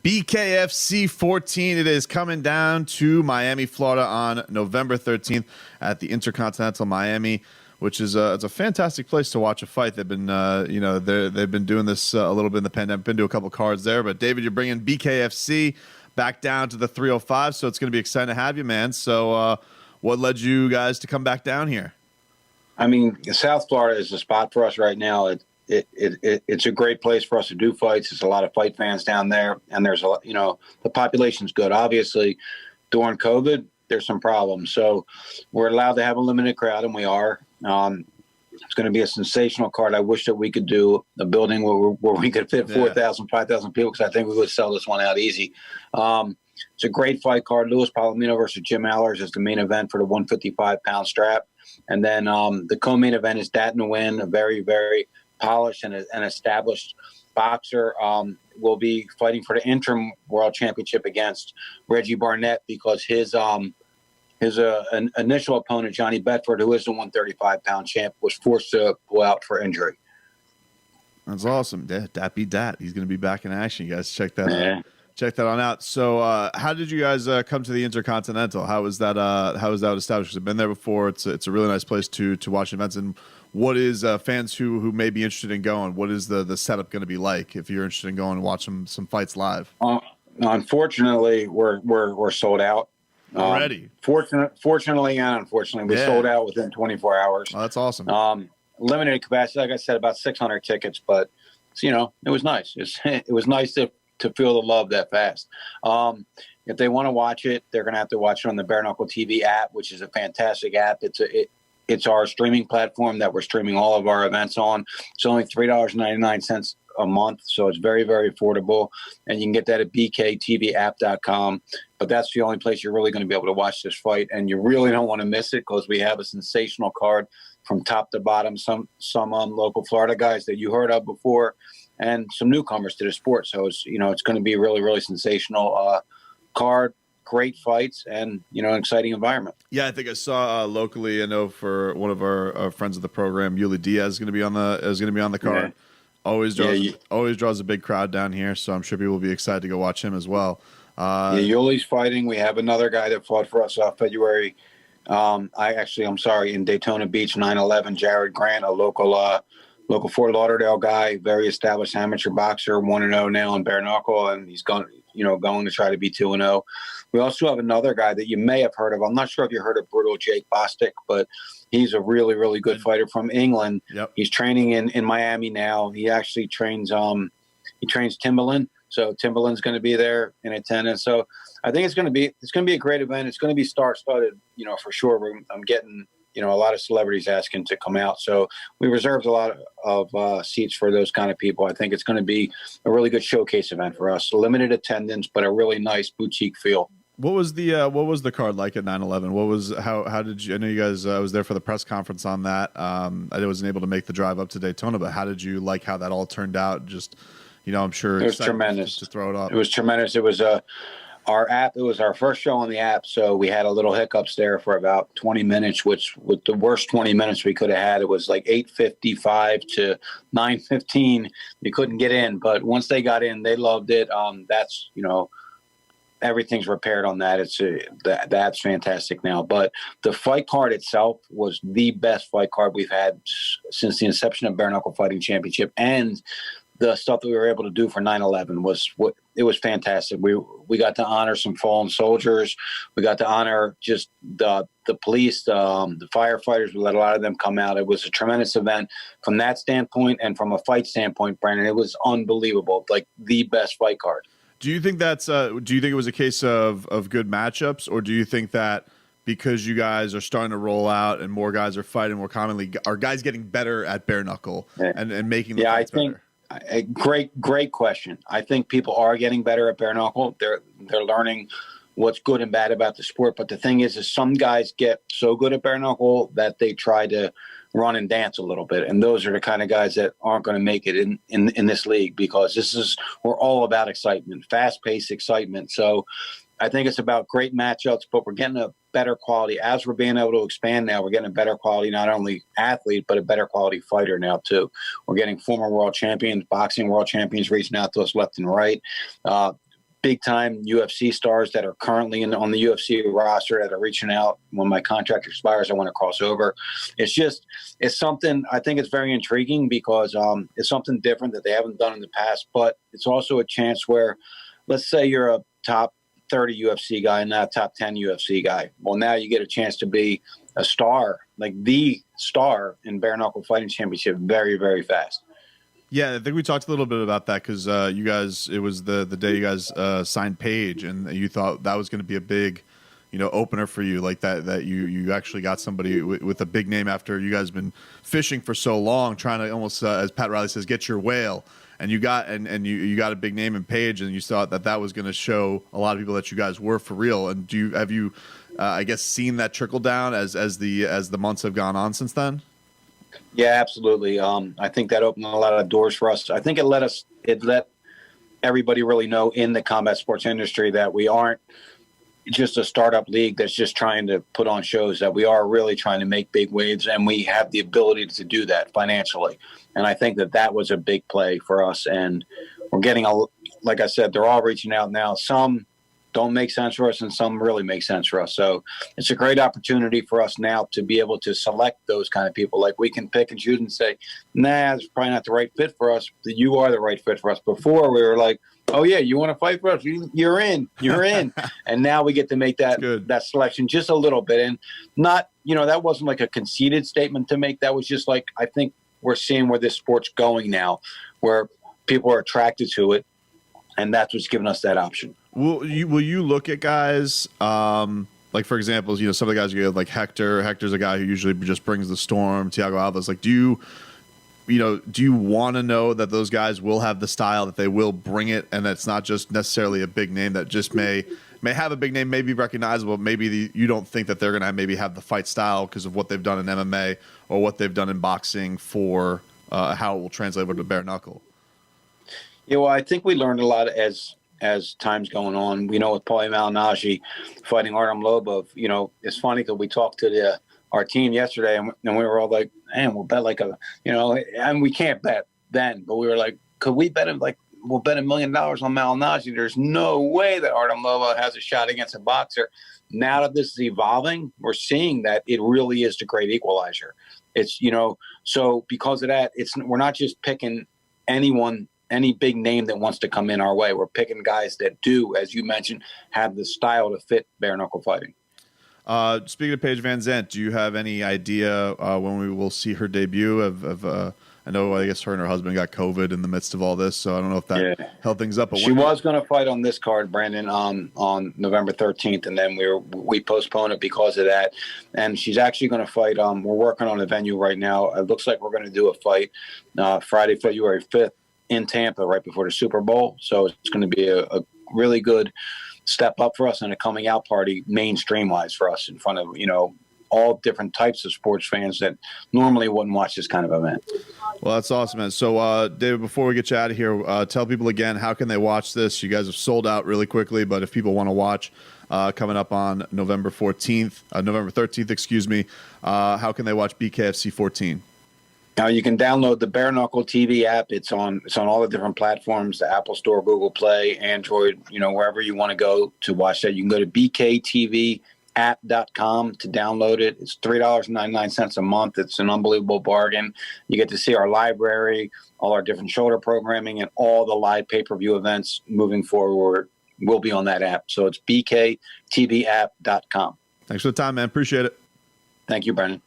BKFC 14. It is coming down to Miami, Florida on November 13th at the Intercontinental Miami, which is it's a fantastic place to watch a fight. They've been they've been doing this a little bit in the pandemic. Been to a couple cards there, but David, you're bringing BKFC back down to the 305, so it's going to be exciting to have you, man. So what led you guys to come back down here? I mean, South Florida is the spot for us right now. It's a great place for us to do fights. There's a lot of fight fans down there, and there's a lot, the population's good. Obviously, during COVID, there's some problems. So we're allowed to have a limited crowd, and we are. It's going to be a sensational card. I wish that we could do a building where we could fit 4,000, 5,000 people, because I think we would sell this one out easy. It's a great fight card. Louis Palomino versus Jim Allers is the main event for the 155-pound strap. And then the co-main event is Dat Nguyen, a very, very polished and established boxer, will be fighting for the interim world championship against Reggie Barnett, because his initial opponent, Johnny Bedford, who is the 135-pound champ, was forced to pull out for injury. That's awesome. Dat beat Dat. He's going to be back in action. You guys check that out. Check that on out. So how did you guys come to the Intercontinental? How was that established? Because I've been there before. It's a really nice place to watch events. And what is fans who may be interested in going, what is the setup going to be like if you're interested in going and watch some fights live? Unfortunately, we're sold out. Already? Fortunately and unfortunately, we sold out within 24 hours. Oh, that's awesome. Limited capacity, like I said, about 600 tickets, but it was nice. It was nice to feel the love that fast. If they want to watch it, they're going to have to watch it on the Bare Knuckle TV app, which is a fantastic app. It's our streaming platform that we're streaming all of our events on. It's only $3.99 a month, so it's very, very affordable. And you can get that at bktvApp.com. But that's the only place you're really going to be able to watch this fight, and you really don't want to miss it, because we have a sensational card from top to bottom. Some local Florida guys that you heard of before, and some newcomers to the sport. So it's going to be a really, really sensational card. Great fights, and an exciting environment. Yeah, I think I saw locally. I know for one of our friends of the program, Yuli Diaz is going to be on the card. Yeah. Always draws a big crowd down here, so I'm sure people will be excited to go watch him as well. Yuli's fighting. We have another guy that fought for us February. I'm sorry, in Daytona Beach, 9/11. Jared Grant, a local Fort Lauderdale guy, very established amateur boxer, 1-0 now on bare knuckle, and he's going to try to be 2-0. We also have another guy that you may have heard of. I'm not sure if you heard of Brutal Jake Bostic, but he's a really, really good fighter from England. Yep. He's training in Miami now. He actually trains Timberland. So Timberland's going to be there in attendance. So I think it's going to be a great event. It's going to be star-studded, for sure. I'm getting a lot of celebrities asking to come out. So we reserved a lot of seats for those kind of people. I think it's going to be a really good showcase event for us. Limited attendance, but a really nice boutique feel. What was the card like at 9/11? How did you? I know you guys. I was there for the press conference on that. I wasn't able to make the drive up to Daytona, but how did you like how that all turned out? Just, I'm sure it was tremendous to throw it up. It was tremendous. It was our app. It was our first show on the app, so we had a little hiccups there for about 20 minutes, which with the worst 20 minutes we could have had. It was like 8:55 to 9:15. You couldn't get in, but once they got in, they loved it. That's everything's repaired on that. That's fantastic now. But the fight card itself was the best fight card we've had since the inception of Bare Knuckle Fighting Championship, and the stuff that we were able to do for 9/11 was fantastic. We got to honor some fallen soldiers. We got to honor just the police, the firefighters. We let a lot of them come out. It was a tremendous event from that standpoint, and from a fight standpoint, Brandon, it was unbelievable. Like the best fight card. Do you think do you think it was a case of good matchups, or do you think that because you guys are starting to roll out and more guys are fighting more commonly, are guys getting better at bare knuckle and making the fights better? Great question. I think people are getting better at bare knuckle. They're learning what's good and bad about the sport. But the thing is some guys get so good at bare knuckle that they try to run and dance a little bit. And those are the kind of guys that aren't going to make it in this league, because we're all about excitement, fast-paced excitement. So I think it's about great matchups, but we're getting a better quality. As we're being able to expand now, we're getting a better quality, not only athlete, but a better quality fighter now too. We're getting former world champions, boxing world champions reaching out to us left and right. big time UFC stars that are currently on the UFC roster that are reaching out. When my contract expires, I want to cross over. It's something, I think it's very intriguing because it's something different that they haven't done in the past, but it's also a chance where, let's say you're a top 30 UFC guy, not a top 10 UFC guy. Well, now you get a chance to be a star, like the star in bare knuckle fighting championship very, very fast. Yeah, I think we talked a little bit about that because you guys, it was the day you guys signed Paige, and you thought that was going to be a big, opener for you, like that you actually got somebody with a big name after you guys been fishing for so long, trying to almost, as Pat Riley says, get your whale. And you got you got a big name in Paige, and you thought that was going to show a lot of people that you guys were for real. And have you I guess seen that trickle down as the months have gone on since then? Yeah, absolutely. I think that opened a lot of doors for us. I think it let everybody really know in the combat sports industry that we aren't just a startup league that's just trying to put on shows, that we are really trying to make big waves, and we have the ability to do that financially. And I think that was a big play for us. And we're getting, like I said, they're all reaching out now. Some don't make sense for us and some really make sense for us. So it's a great opportunity for us now to be able to select those kind of people. Like, we can pick and choose and say, nah, it's probably not the right fit for us. You are the right fit for us. Before we were like, oh yeah, you want to fight for us? You're in. And now we get to make that selection just a little bit. And not, that wasn't like a conceited statement to make. That was just like, I think we're seeing where this sport's going now, where people are attracted to it. And that's what's given us that option. Will you look at guys, like, for example, some of the guys you have, like Hector. Hector's a guy who usually just brings the storm. Thiago Alves. Like, do you want to know that those guys will have the style, that they will bring it, and that's not just necessarily a big name that just may have a big name, may be recognizable, maybe you don't think that they're going to maybe have the fight style because of what they've done in MMA or what they've done in boxing for how it will translate over to bare knuckle? Yeah, well, I think we learned a lot as time's going on. With Paulie Malignaggi fighting Artem Lobov, it's funny because we talked to our team yesterday, and we were all like, man, we'll bet like and we can't bet then, but we were like, could we bet him, like, we'll bet $1 million on Malignaggi. There's no way that Artem Lobov has a shot against a boxer. Now that this is evolving, we're seeing that it really is the great equalizer. It's, so because of that, we're not just picking any big name that wants to come in our way. We're picking guys that do, as you mentioned, have the style to fit bare knuckle fighting. Speaking of Paige VanZant, do you have any idea when we will see her debut? I know, I guess her and her husband got COVID in the midst of all this, so I don't know if that held things up. But she was going to fight on this card, Brandon, on November 13th, and then we postponed it because of that. And she's actually going to fight. We're working on a venue right now. It looks like we're going to do a fight Friday, February 5th in Tampa, right before the Super Bowl. So it's going to be a really good step up for us and a coming out party mainstream wise for us in front of, all different types of sports fans that normally wouldn't watch this kind of event. Well, that's awesome, man. So, David, before we get you out of here, tell people again, how can they watch this? You guys have sold out really quickly, but if people want to watch coming up on November 13th, excuse me, how can they watch BKFC 14? Now you can download the Bare Knuckle TV app. It's on all the different platforms, the Apple Store, Google Play, Android, wherever you want to go to watch that. You can go to BKTV app.com to download it. It's $3.99 a month. It's an unbelievable bargain. You get to see our library, all our different shoulder programming, and all the live pay-per-view events moving forward will be on that app. So it's BKTVapp.com. Thanks for the time, man. Appreciate it. Thank you, Brennan.